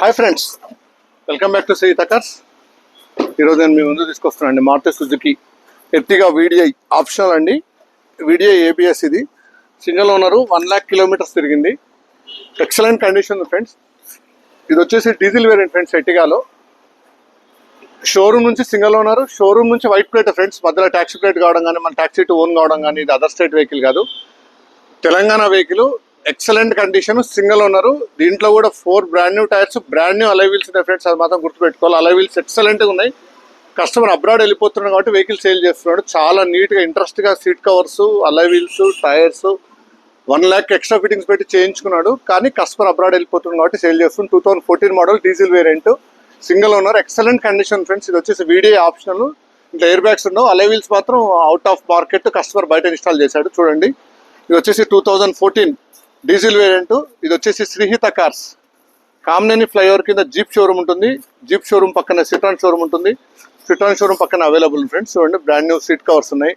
Hi friends, welcome back to Seetha cars. ఈరోజు నేను మీ ముందు తీసుకొస్తున్నాను అండి Maruti Suzuki Ertiga VDI optional అండి. వీడిఐ ఏబిఎస్, ఇది సింగిల్ ఓనరు, 1,00,000 కిలోమీటర్స్ తిరిగింది. Excellent condition friends. ఇది వచ్చేసి డీజిల్ వేరియంట్ ఫ్రెండ్స్. ఎర్టిగాలో షోరూమ్ నుంచి సింగిల్ ఓనరు, షోరూమ్ నుంచి వైట్ ప్లేట్ ఫ్రెండ్స్. మధ్యలో ట్యాక్సీ ప్లేట్ కావడం కానీ, మన ట్యాక్సీ టు ఓన్ కావడం కానీ, ఇది అదర్ స్టేట్ వెహికల్ కాదు, Telangana vehicle. Excellent condition, single owner. దీంట్లో కూడా 4 brand new tyres, brand new alloy wheels ఉన్నాయి ఫ్రెండ్స్. అది మాత్రం గుర్తుపెట్టుకోవాలి. అలై వీల్స్ ఎక్సలెంట్గా ఉన్నాయి. కస్టమర్ అబ్రాడ్ వెళ్ళిపోతున్నాడు కాబట్టి వెహికల్ సేల్ చేస్తున్నాడు. చాలా నీట్గా ఇంట్రెస్ట్గా సీట్ కవర్స్, అలై వీల్స్, టైర్స్ 1,00,000 ఎక్స్ట్రా ఫిట్టింగ్స్ పెట్టి చేయించుకున్నాడు. కానీ కస్టమర్ అబ్రాడ్ వెళ్ళిపోతున్నాడు కాబట్టి సేల్ చేస్తున్నాడు. 2014 model diesel variant, single owner, excellent condition friends. ఇది వచ్చేసి వీడిఐ ఆప్షనల్. ఇంకా ఎయిర్ బ్యాగ్స్ ఉండవు. అలై వీల్స్ మాత్రం అవుట్ ఆఫ్ మార్కెట్, కస్టమర్ బయట ఇన్స్టాల్ చేశాడు. చూడండి, ఇది వచ్చేసి 2014 డీజిల్ వేరియంట్. ఇది వచ్చేసి శ్రీహిత కార్స్, కామినేని ఫ్లైఓవర్ కింద జీప్ షోరూమ్ ఉంటుంది. జీప్ షోరూమ్ పక్కన సిట్రాన్ షోరూమ్ ఉంటుంది. సిట్రాన్ షోరూమ్ పక్కన అవైలబుల్ ఫ్రెండ్స్. చూడండి, బ్రాండ్ న్యూ సీట్ కవర్స్ ఉన్నాయి,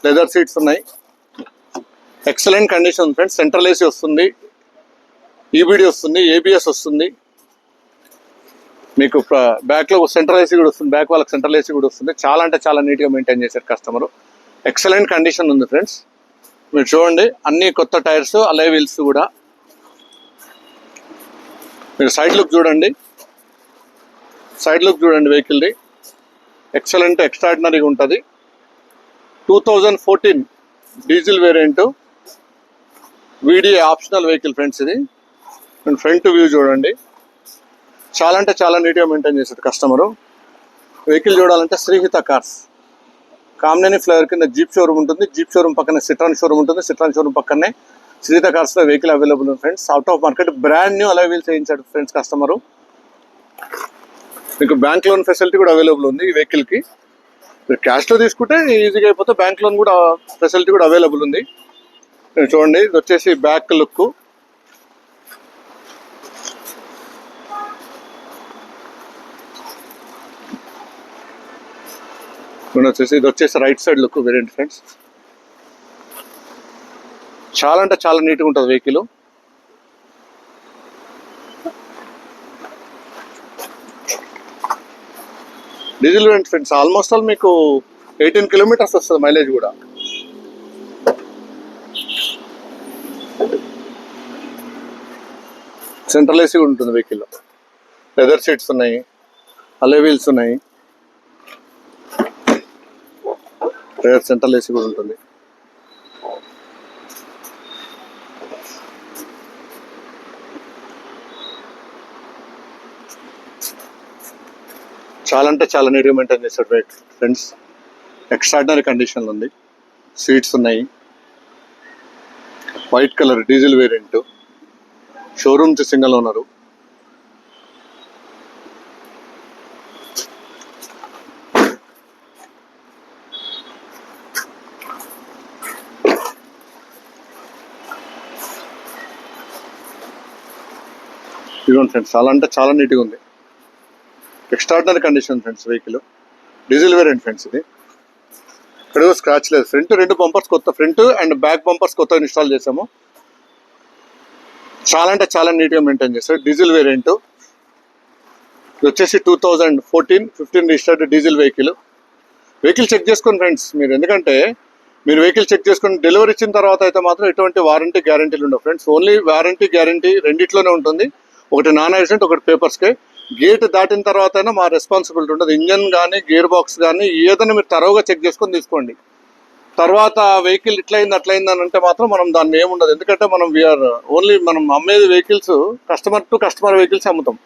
లెదర్ సీట్స్ ఉన్నాయి. Excellent condition friends. Central AC వస్తుంది, ఈబిడి వస్తుంది, ఏబిఎస్ వస్తుంది. మీకు బ్యాక్లో సెంట్రల్ ఏసీ కూడా వస్తుంది, బ్యాక్ వాళ్ళకి సెంట్రల్ ఏసీ కూడా వస్తుంది. చాలా అంటే చాలా నీట్గా మెయింటైన్ చేశారు కస్టమర్. ఎక్సలెంట్ కండిషన్ ఉంది ఫ్రెండ్స్. మీరు చూడండి, అన్ని కొత్త టైర్స్, అలై వీల్స్ కూడా. మీరు సైడ్ లుక్ చూడండి, సైడ్ లుక్ చూడండి వెహికల్ది. ఎక్సలెంట్, ఎక్స్ట్రాడినరీగా ఉంటుంది. 2014 diesel variant, VDI optional vehicle friends. ఇది ఫ్రంట్ వ్యూ చూడండి, చాలా అంటే చాలా నీట్గా మెయింటైన్ చేశారు కస్టమరు. వెహికల్ చూడాలంటే శ్రీహిత కార్స్, కామినేని ఫ్లైఓవర్ కింద జీప్ షోరూమ్ ఉంటుంది. జీప్ షోరూమ్ పక్కనే సిట్రాన్ షోరూమ్ ఉంటుంది. సిట్రాన్ షోరూమ్ పక్కనే శ్రీహిత కార్స్లో వెహికల్ అవైలబుల్ ఉంది friends. Out of market, brand new alloy wheels వేయించాడు ఫ్రెండ్స్ కస్టమరు. మీకు బ్యాంక్ లోన్ ఫెసిలిటీ కూడా అవైలబుల్ ఉంది ఈ వెహికల్కి. మీరు క్యాష్లో తీసుకుంటే ఈజీగా అయిపోతే బ్యాంక్ లోన్ కూడా ఫెసిలిటీ కూడా అవైలబుల్ ఉంది. చూడండి, ఇది వచ్చేసి బ్యాక్ లుక్. ఇది వచ్చేసి right side look variant friends. చాలా అంటే చాలా నీట్గా ఉంటుంది vehicle. Diesel variant friends. Almost all మీకు 18 కిలోమీటర్స్ వస్తుంది మైలేజ్ కూడా. సెంట్రల్ ఏసీ కూడా ఉంటుంది వెహికల్లో. లెదర్ సీట్స్ ఉన్నాయి, అలై వీల్స్ ఉన్నాయి, సెంట్రల్ ఏసీ కూడా ఉంటుంది. చాలా అంటే చాలా నీట్గా మెయింటైన్ చేశాడు ఫ్రెండ్స్. ఎక్స్ట్రాడినరీ కండిషన్లో ఉంది. సీట్స్ ఉన్నాయి, white colour diesel variant, showroom single owner. ఇదిగోండి ఫ్రెండ్స్, చాలా అంటే చాలా నీట్గా ఉంది. Extraordinary condition friends vehicle. Diesel variant friends. ఇది ఇక్కడ స్క్రాచ్ లేదు. ఫ్రంట్ 2 బంపర్స్ కొత్త, ఫ్రంట్ అండ్ బ్యాక్ బంపర్స్ కొత్త ఇన్స్టాల్ చేసాము. చాలా అంటే చాలా నీట్గా మెయింటైన్ చేస్తారు. Diesel variant. ఇది వచ్చేసి 2014-15 registered diesel vehicle. Vehicle check చేసుకోండి ఫ్రెండ్స్ మీరు. ఎందుకంటే మీరు వెహికల్ చెక్ చేసుకుని డెలివరీ ఇచ్చిన తర్వాత అయితే మాత్రం ఎటువంటి వారంటీ గ్యారంటీలు ఉండవు ఫ్రెండ్స్. ఓన్లీ వారంటీ గ్యారంటీ రెండిట్లోనే ఉంటుంది. ఒకటి నాన్ యాక్సిడెంట్, ఒకటి పేపర్స్కే. గేట్ దాటిన తర్వాత అయినా మా రెస్పాన్సిబిలిటీ ఉంటుంది. ఇంజన్ కానీ గేర్ బాక్స్ కానీ ఏదైనా మీరు తరోగా చెక్ చేసుకొని తీసుకోండి. తర్వాత వెహికల్ ఇట్లయింది అట్లయింది అని అంటే మాత్రం మనం దాన్ని ఏముండదు. ఎందుకంటే మనం వీఆర్ ఓన్లీ మనం అమ్మేది vehicles customer to customer vehicles అమ్ముతాం.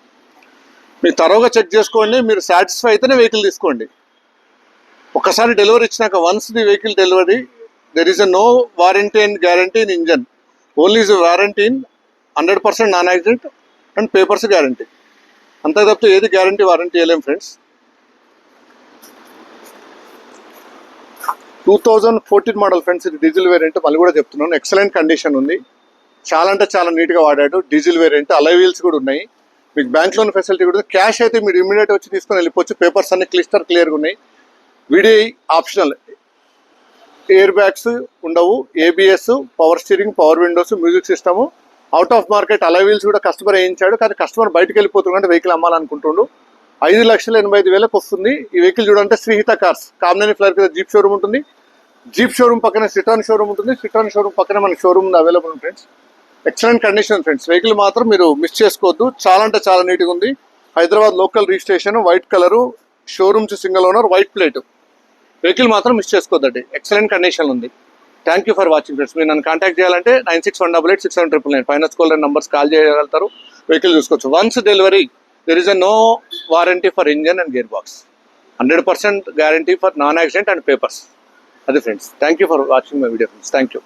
మీరు తరోగా చెక్ చేసుకోండి. మీరు సాటిస్ఫై అయితేనే వెహికల్ తీసుకోండి. ఒకసారి డెలివరీ ఇచ్చినాక, once the vehicle delivery, there is no warranty and guarantee in engine. Only is warranty in 100% non accident and papers guarantee. అంతే తప్పితే ఏది గ్యారంటీ వారంటీ వేయలేం ఫ్రెండ్స్. 2014 model friends. ఇది డీజిల్ వేరియంట్. మళ్ళీ కూడా చెప్తున్నాను, ఎక్సలెంట్ కండిషన్ ఉంది. చాలా అంటే చాలా నీట్గా వాడాడు. డీజిల్ వేరియంట్, అలై వీల్స్ కూడా ఉన్నాయి. మీకు బ్యాంక్ లోన్ ఫెసిలిటీ కూడా. క్యాష్ అయితే మీరు ఇమీడియట్ వచ్చి తీసుకొని వెళ్ళిపోవచ్చు. పేపర్స్ అన్ని క్లియర్గా ఉన్నాయి. VDI optional. ఎయిర్ బ్యాగ్స్ ఉండవు, ABS, power steering, power Windows, music system, out of market Alai wheels కూడా కస్టమర్ వేయించాడు, కానీ కస్టమర్ బయటకు వెళ్ళిపోతున్నాడు, వెహికల్ అమ్మాలనుకుంటుండు. 5,85,000 వస్తుంది. ఈ వెహికల్ చూడంటే శ్రీహిత కార్స్ కామినేని ఫ్లైర్ కింద జీప్ షోరూమ్ ఉంటుంది. జీప్ షోరూమ్ పక్కన సిట్రాన్ షోరూమ్ ఉంటుంది. సిట్రాన్ షోరూమ్ పక్కన మన showroom available friends. Excellent condition friends. Vehicle మాత్రం మీరు మిస్ చేసుకోవద్దు, చాలా అంటే చాలా నీట్గా ఉంది. Hyderabad local registration, white colour, showrooms single owner, white plate. Vehicle మాత్రం మిస్ చేసుకోవద్దండి, ఎక్సలెంట్ కండిషన్ ఉంది. Thank you for watching friends. మీరు నన్ను కాంటాక్ట్ చేయాలంటే 9618867999 ఫైనాన్స్ కాల్ నంబర్స్ కాల్ చేయగలుగుతారు. వెహికల్ చూసుకోవచ్చు. Once delivery there is no warranty for engine and gear box, 100% guarantee for non accident and papers. అది friends. Thank you for watching my video friends. Thank you.